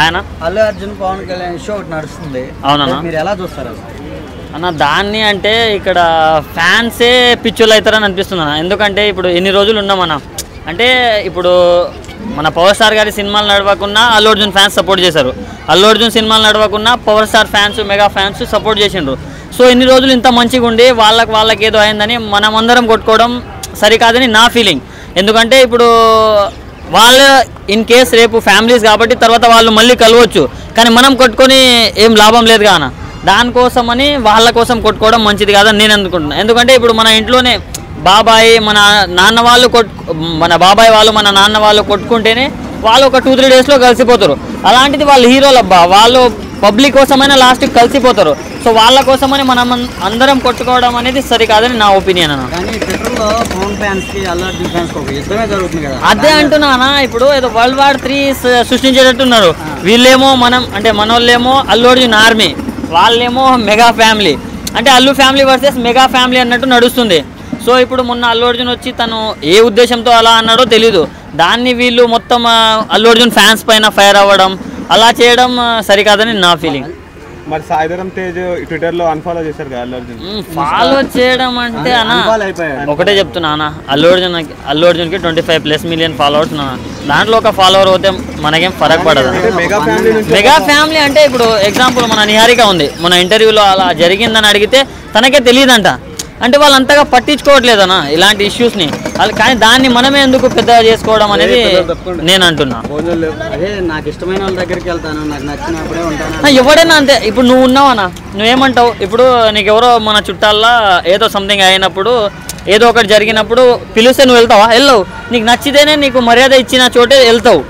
ఆయన అల్లు అర్జున్ పవన్ కళ్యాణ్ షో ఒకటి నడుస్తుంది. అవునన్నా, మీరు ఎలా చూస్తారు అన్న? దాన్ని అంటే ఇక్కడ ఫ్యాన్సే పిచ్చోళ్ళు అవుతారని అనిపిస్తుంది అన్న. ఎందుకంటే ఇప్పుడు ఎన్ని రోజులు ఉన్నామన్నా, అంటే ఇప్పుడు మన పవర్ స్టార్ గారి సినిమాలు నడవకున్నా అల్లు అర్జున్ ఫ్యాన్స్ సపోర్ట్ చేశారు, అల్లు అర్జున్ సినిమాలు నడవకున్నా power star fans mega fans support చేసిండ్రు. సో ఇన్ని రోజులు ఇంత మంచిగా ఉండి వాళ్ళకి ఏదో అయిందని మనం అందరం కొట్టుకోవడం సరికాదని నా ఫీలింగ్. ఎందుకంటే ఇప్పుడు వాళ్ళు ఇన్ కేస్ రేపు ఫ్యామిలీస్ కాబట్టి తర్వాత వాళ్ళు మళ్ళీ కలవచ్చు, కానీ మనం కొట్టుకొని ఏం లాభం లేదు కాన. దానికోసమని వాళ్ళ కోసం కొట్టుకోవడం మంచిది కాదని నేను అనుకుంటున్నాను. ఎందుకంటే ఇప్పుడు మన ఇంట్లోనే బాబాయ్ మన నాన్న వాళ్ళు మన బాబాయ్ వాళ్ళు మన నాన్న వాళ్ళు కొట్టుకుంటేనే వాళ్ళు ఒక 2-3 డేస్లో కలిసిపోతారు. అలాంటిది వాళ్ళు హీరోలు అబ్బా, వాళ్ళు పబ్లిక్ కోసమైనా లాస్ట్కి కలిసిపోతారు. సో వాళ్ళ కోసమని మనం అందరం కొట్టుకోవడం అనేది సరికాదని నా ఒపీనియన్ అన్న. అదే అంటున్నానా, ఇప్పుడు ఏదో World War III సృష్టించేటట్టున్నారు. వీళ్ళేమో మనోళ్ళేమో అల్లు అర్జున్ ఆర్మీ, వాళ్ళేమో మెగా ఫ్యామిలీ, అంటే Allu family versus mega family అన్నట్టు నడుస్తుంది. సో ఇప్పుడు మొన్న అల్లు అర్జున్ వచ్చి తను ఏ ఉద్దేశంతో అలా అన్నాడో తెలీదు, దాన్ని వీళ్ళు మొత్తం అల్లు అర్జున్ ఫ్యాన్స్ పైన ఫైర్ అవ్వడం అలా చేయడం సరికాదని నా ఫీలింగ్. మరి సాయిధరం తేజ్ ట్విట్టర్లో అన్ఫాలో చేశారు కదా అల్లు అర్జున్. ఫాలో చేయడం అంటే అన్న ఒకటే చెప్తున్నా అన్న, అల్లు అర్జున్కి 25+ మిలియన్ ఫాలోవర్స్ ఉన్నా, దాంట్లో ఒక ఫాలోవర్ అవుతే మనకేం ఫరక్ పడదు. మెగా ఫ్యామిలీ అంటే ఇప్పుడు ఎగ్జాంపుల్ మన నిహారిక ఉంది, మన ఇంటర్వ్యూలో అలా జరిగిందని అడిగితే తనకే తెలియదంట, అంటే వాళ్ళు అంతగా పట్టించుకోవట్లేదన్నా ఇలాంటి ఇష్యూస్ని. కానీ దాన్ని మనమే ఎందుకు పెద్దగా చేసుకోవడం అనేది నేను అంటున్నా. నాకు ఇష్టమైన వాళ్ళ దగ్గరికి వెళ్తాను, నాకు నచ్చినప్పుడే ఉంటాను. ఎవడైనా అంతే. ఇప్పుడు నువ్వు ఉన్నావన్నా, నువ్వేమంటావు? ఇప్పుడు నీకు ఎవరో మన చుట్టాల్లో ఏదో సంథింగ్ అయినప్పుడు ఏదో ఒకటి జరిగినప్పుడు పిలిస్తే నువ్వు వెళ్తావా? వెళ్ళవు. నీకు నచ్చితేనే నీకు మర్యాద ఇచ్చిన చోటే వెళ్తావు.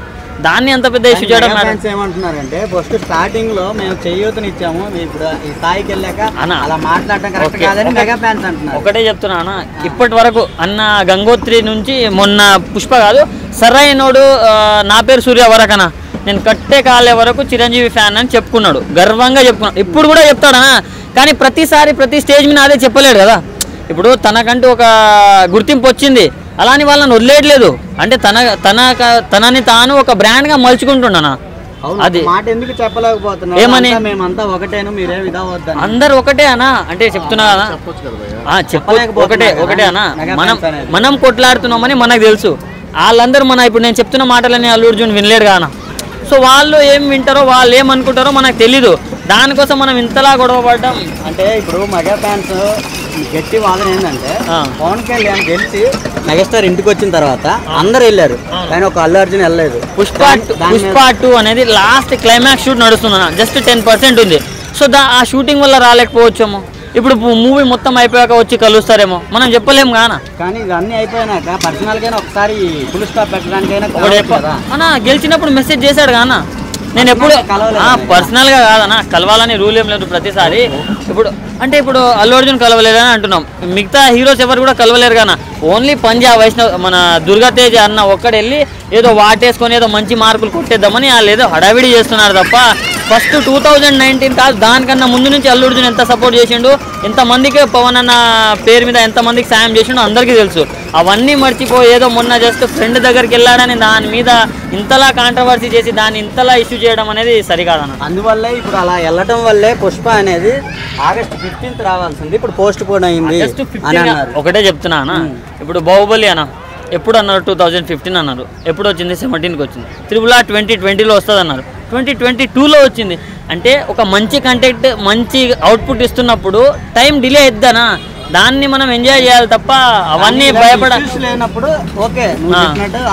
దాన్ని అంత పెద్ద ఇష్యూ చేయడం ఏమంటున్నారంటే ఫస్ట్ స్టార్టింగ్ లో మేము చేయూతని ఇచ్చాము, ఇప్పుడు ఈ స్థాయికి వెళ్ళాక అలా మాట్లాడటం కరెక్ట్ కాదని మెగా ఫ్యాన్స్ అంటున్నారు. ఒకటే చెప్తున్నా అన్న, ఇప్పటి వరకు అన్న గంగోత్రి నుంచి మొన్న పుష్ప కాదు సరైనోడు నా పేరు సూర్య వరకనా, నేను కట్టే కాలే వరకు చిరంజీవి ఫ్యాన్ అని చెప్పుకున్నాడు, గర్వంగా చెప్పుకున్నాడు. ఇప్పుడు కూడా చెప్తాడనా, కానీ ప్రతిసారి ప్రతి స్టేజ్ మీద అదే చెప్పలేడు కదా. ఇప్పుడు తనకంటూ ఒక గుర్తింపు వచ్చింది, అలాని వాళ్ళని వదిలేయట్లేదు, అంటే తనని తాను ఒక బ్రాండ్గా మలుచుకుంటున్నానా. అది మాట ఎందుకు చెప్పలేకపోతున్నా, ఏమని మేమంతా ఒకటేను మీరే విధవద్దని అందరు ఒకటే అనా అంటే చెప్తున్నా కదా, ఒకటే అనా. మనం కొట్లాడుతున్నామని మనకు తెలుసు, వాళ్ళందరూ ఇప్పుడు నేను చెప్తున్న మాటలని అల్లు అర్జున్ వినలేడు కానా. సో వాళ్ళు ఏం వింటారో వాళ్ళు ఏమనుకుంటారో మనకు తెలీదు, దానికోసం మనం ఇంతలా గొడవ పడ్డాం. అంటే ఇప్పుడు మెగా ఫ్యాన్స్ గట్టి వాదన ఏంటంటే పవన్ కళ్యాణ్ గెలిచి మెగాస్టార్ ఇంటికి వచ్చిన తర్వాత అందరు వెళ్ళారు, కానీ ఒక అల్లు అర్జున్ వెళ్ళలేదు. పుష్ప 2 అనేది లాస్ట్ క్లైమాక్స్ షూట్ నడుస్తుందన్న, జస్ట్ 10% ఉంది. సో ఆ షూటింగ్ వల్ల రాలేకపోవచ్చేమో, ఇప్పుడు మూవీ మొత్తం అయిపోయాక వచ్చి కలుస్తారేమో మనం చెప్పలేము కానా. కానీ ఇవన్నీ అయిపోయినాక పర్సనల్ గానే ఒకసారి ఫుల్ స్టాప్ పెట్టడానికైనా అన్న గెలిచినప్పుడు మెసేజ్ చేశాడు కానా. నేను ఎప్పుడు పర్సనల్గా కాదన్నా, కలవాలని రూల్ ఏం లేదు ప్రతిసారి. ఇప్పుడు అల్లు అర్జున్ కలవలేదని అంటున్నాం, మిగతా హీరోస్ ఎవరు కూడా కలవలేరు కానీ ఓన్లీ పంజాబ్ వైష్ణవ్ మన దుర్గాతేజ్ అన్న ఒక్కడు వెళ్ళి ఏదో వాటేసుకొని ఏదో మంచి మార్కులు కొట్టేద్దామని వాళ్ళు ఏదో హడావిడి చేస్తున్నారు తప్ప ఫస్ట్ 2019 కాదు, దానికన్నా ముందు నుంచి అల్లు అర్జున్ ఎంత సపోర్ట్ చేసిండు, ఎంతమందికి పవన్ అన్న పేరు మీద ఎంతమందికి సాయం చేసిండో అందరికీ తెలుసు. అవన్నీ మర్చిపోయి ఏదో మొన్న జస్ట్ ఫ్రెండ్ దగ్గరికి వెళ్ళాడని దాని మీద ఇంతలా కాంట్రవర్సీ చేసి దాన్ని ఇంతలా ఇష్యూ చేయడం అనేది సరికాదన్న. అందువల్లే ఇప్పుడు అలా వెళ్ళటం వల్లే పుష్ప అనేది August 15th రావాల్సింది, ఇప్పుడు పోస్ట్ పోన్ అయింది. ఒకటే చెప్తున్నా అన్న, ఇప్పుడు బాహుబలి అన్న ఎప్పుడు అన్నారు 2015 అన్నారు, ఎప్పుడు వచ్చింది 17కి వచ్చింది. RRR 2020లో వస్తుంది అన్నారు, 2022లో వచ్చింది. అంటే ఒక మంచి కంటెంట్ మంచి అవుట్పుట్ ఇస్తున్నప్పుడు టైం డిలే అయిద్దనా, దాన్ని మనం ఎంజాయ్ చేయాలి తప్ప అవన్నీ లేనప్పుడు ఓకే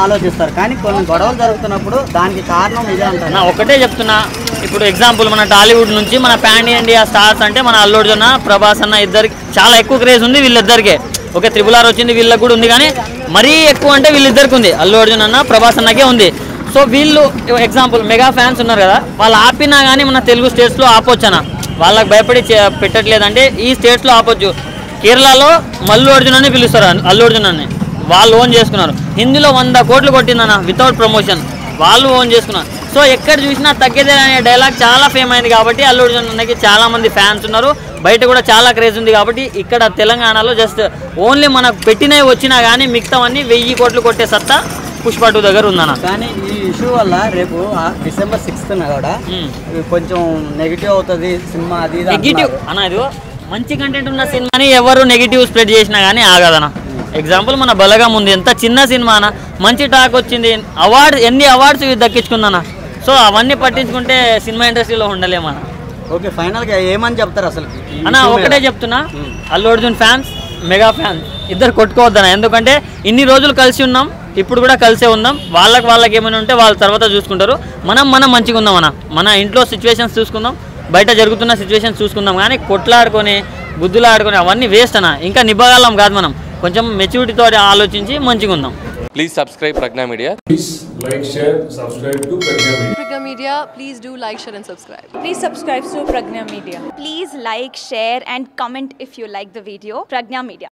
ఆలోచిస్తారు, కానీ కొన్ని గొడవలు జరుగుతున్నప్పుడు దానికి కారణం ఇదే అంటారు. ఒకటే చెప్తున్నా, ఇప్పుడు ఎగ్జాంపుల్ మన టాలీవుడ్ నుంచి మన పాన్ ఇండియా స్టార్స్ అంటే మన అల్లు అర్జున్ ప్రభాస్ అన్న ఇద్దరికి చాలా ఎక్కువ క్రేజ్ ఉంది వీళ్ళిద్దరికే. ఓకే RRR వచ్చింది వీళ్ళకి కూడా ఉంది, కానీ మరీ ఎక్కువ అంటే వీళ్ళిద్దరికి ఉంది, అల్లు అర్జున్ అన్న ప్రభాస్ అన్నకే ఉంది. సో వీళ్ళు ఎగ్జాంపుల్ మెగా ఫ్యాన్స్ ఉన్నారు కదా, వాళ్ళు ఆపినా కానీ మన తెలుగు స్టేట్స్లో ఆపొచ్చనా, వాళ్ళకి భయపడి పెట్టట్లేదంటే ఈ స్టేట్స్లో ఆపొచ్చు. కేరళలో మల్లు అర్జున్ అని పిలుస్తారు, అల్లు అర్జున్ అని వాళ్ళు ఓన్ చేసుకున్నారు. హిందీలో 100 కోట్లు కొట్టిందన్న వితౌట్ ప్రమోషన్, వాళ్ళు ఓన్ చేసుకున్నారు. సో ఎక్కడ చూసినా తగ్గేదే అనే డైలాగ్ చాలా ఫేమ్ అయింది కాబట్టి అల్లు అర్జున్ అన్నకి చాలామంది ఫ్యాన్స్ ఉన్నారు, బయట కూడా చాలా క్రేజ్ ఉంది. కాబట్టి ఇక్కడ తెలంగాణలో జస్ట్ ఓన్లీ మనకు పెట్టినవి వచ్చినా కానీ మిగతావన్నీ 1000 కోట్లు కొట్టే సత్తా పుష్ప 2 దగ్గర ఉందన్న. కానీ ఈ ఇష్యూ వల్ల రేపు డిసెంబర్ 6th కూడా కొంచెం నెగిటివ్ అవుతుంది సినిమా అది నెగిటివ్ అన్న. ఇది మంచి కంటెంట్ ఉన్న సినిమాని ఎవరు నెగిటివ్ స్ప్రెడ్ చేసినా కానీ ఆగదన్న. ఎగ్జాంపుల్ మన బలగం ఉంది, ఎంత చిన్న సినిమా అన్న, మంచి టాక్ వచ్చింది, ఎన్ని అవార్డ్స్ దక్కించుకుందన్న. సో అవన్నీ పట్టించుకుంటే సినిమా ఇండస్ట్రీలో ఉండలేమన్న. ఓకే, ఫైనల్గా ఏమని చెప్తారు అసలు అన్న? ఒకటే చెప్తున్నా, Allu Arjun fans, mega fans ఇద్దరు కొట్టుకోవద్దన్న. ఎందుకంటే ఇన్ని రోజులు కలిసి ఉన్నాం, ఇప్పుడు కూడా కలిసే ఉందాం. వాళ్ళకి ఏమైనా ఉంటే వాళ్ళ తర్వాత చూసుకుంటారు. మనం మంచిగా ఉందాం అన్న. మన ఇంట్లో సిచ్యువేషన్స్ చూసుకుందాం, బయట జరుగుతున్న సిచ్యువేషన్స్ చూసుకుందాం. కానీ కొట్లాడుకొని బుద్ధులు ఆడుకొని అవన్నీ వేస్ట్ అన్న. ఇంకా నిబ్బగలం కాదు, మనం కొంచెం మెచ్యూరిటీతో ఆలోచించి మంచిగా ఉందాం. Please subscribe Pragna Media. Please like, share, subscribe to Pragna Media. Pragna Media, please do like, share and subscribe. Please subscribe to Pragna Media. Please like, share and comment if you like the video. Pragna Media.